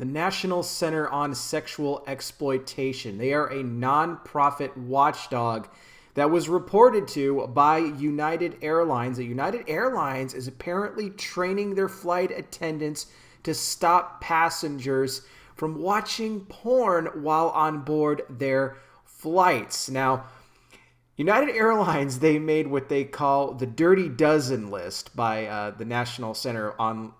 the National Center on Sexual Exploitation. They are a nonprofit watchdog that was reported to by United Airlines. That United Airlines is apparently training their flight attendants to stop passengers from watching porn while on board their flights. Now, United Airlines, they made what they call the Dirty Dozen list by the National Center on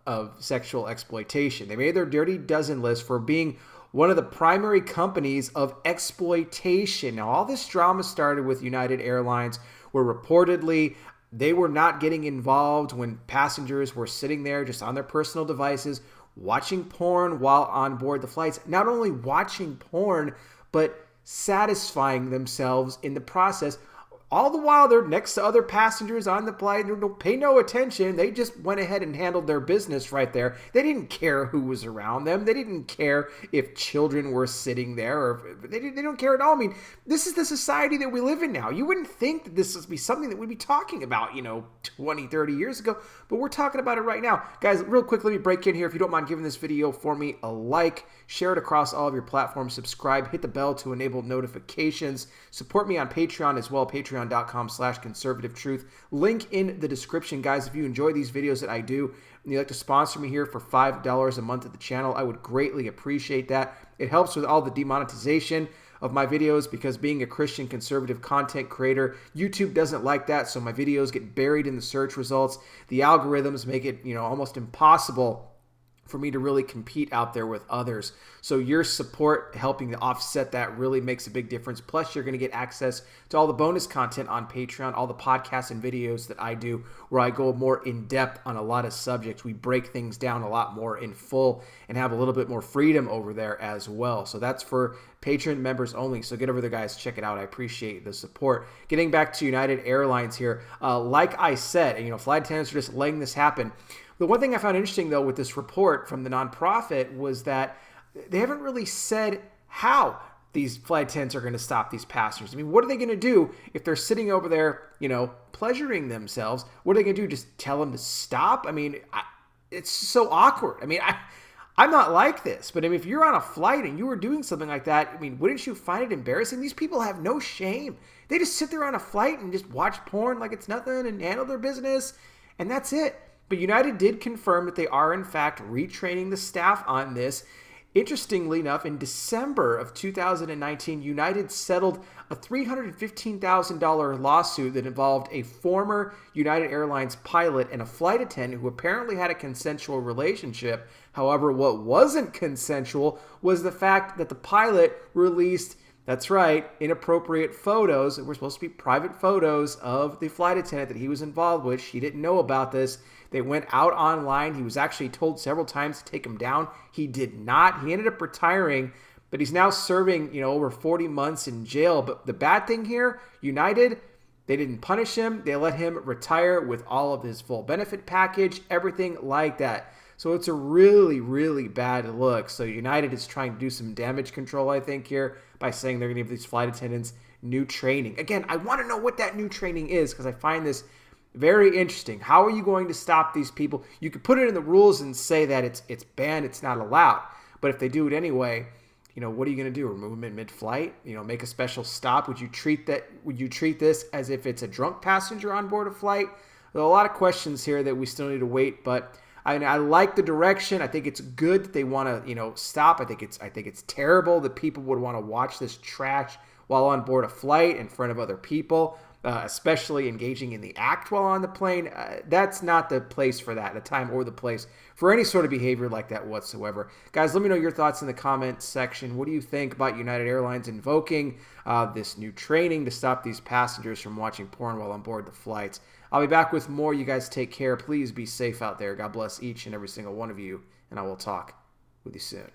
of Sexual Exploitation. They made their Dirty Dozen list for being one of the primary companies of exploitation. Now, all this drama started with United Airlines, where reportedly they were not getting involved when passengers were sitting there just on their personal devices watching porn while on board the flights. Not only watching porn, but satisfying themselves in the process. All the while they're next to other passengers on the flight. They don't pay no attention. They just went ahead and handled their business right there. They didn't care who was around them. They didn't care if children were sitting there, or they don't care at all. I mean, this is the society that we live in now. You wouldn't think that this would be something that we'd be talking about, 20, 30 years ago, but we're talking about it right now. Guys, real quick, let me break in here. If you don't mind giving this video for me a like, share it across all of your platforms, subscribe, hit the bell to enable notifications, support me on Patreon as well, patreon.com/conservative-truth. Link in the description. Guys, if you enjoy these videos that I do and you'd like to sponsor me here for $5 a month at the channel, I would greatly appreciate that. It helps with all the demonetization of my videos, because being a Christian conservative content creator, YouTube doesn't like that, so my videos get buried in the search results. The algorithms make it, almost impossible for me to really compete out there with others. So your support helping to offset that really makes a big difference. Plus, you're going to get access to all the bonus content on Patreon, all the podcasts and videos that I do, where I go more in depth on a lot of subjects. We break things down a lot more in full and have a little bit more freedom over there as well. So that's for Patreon members only. So get over there, guys. Check it out. I appreciate the support. Getting back to United Airlines here, like I said, flight attendants are just letting this happen. The one thing I found interesting, though, with this report from the nonprofit was that they haven't really said how these flight attendants are going to stop these passengers. I mean, what are they going to do if they're sitting over there, pleasuring themselves? What are they going to do? Just tell them to stop? I mean, it's so awkward. I mean, I'm not like this, but I mean, if you're on a flight and you were doing something like that, I mean, wouldn't you find it embarrassing? These people have no shame. They just sit there on a flight and just watch porn like it's nothing and handle their business, and that's it. But United did confirm that they are, in fact, retraining the staff on this. Interestingly enough, in December of 2019, United settled a $315,000 lawsuit that involved a former United Airlines pilot and a flight attendant who apparently had a consensual relationship. However, what wasn't consensual was the fact that the pilot released, that's right, inappropriate photos that were supposed to be private photos of the flight attendant that he was involved with. She didn't know about this. They went out online. He was actually told several times to take him down. He did not. He ended up retiring, but he's now serving, over 40 months in jail. But the bad thing here, United, they didn't punish him. They let him retire with all of his full benefit package, everything like that. So it's a really, really bad look. So United is trying to do some damage control, I think, here by saying they're going to give these flight attendants new training. Again, I want to know what that new training is, because I find this very interesting. How are you going to stop these people? You could put it in the rules and say that it's banned, it's not allowed. But if they do it anyway, what are you going to do? Remove them in mid-flight? Make a special stop? Would you treat this as if it's a drunk passenger on board a flight? There are a lot of questions here that we still need to wait, but I like the direction. I think it's good that they want to, stop. I think it's terrible that people would want to watch this trash while on board a flight in front of other people, especially engaging in the act while on the plane. That's not the place for that, the time or the place for any sort of behavior like that whatsoever. Guys, let me know your thoughts in the comment section. What do you think about United Airlines invoking this new training to stop these passengers from watching porn while on board the flights? I'll be back with more. You guys take care. Please be safe out there. God bless each and every single one of you, and I will talk with you soon.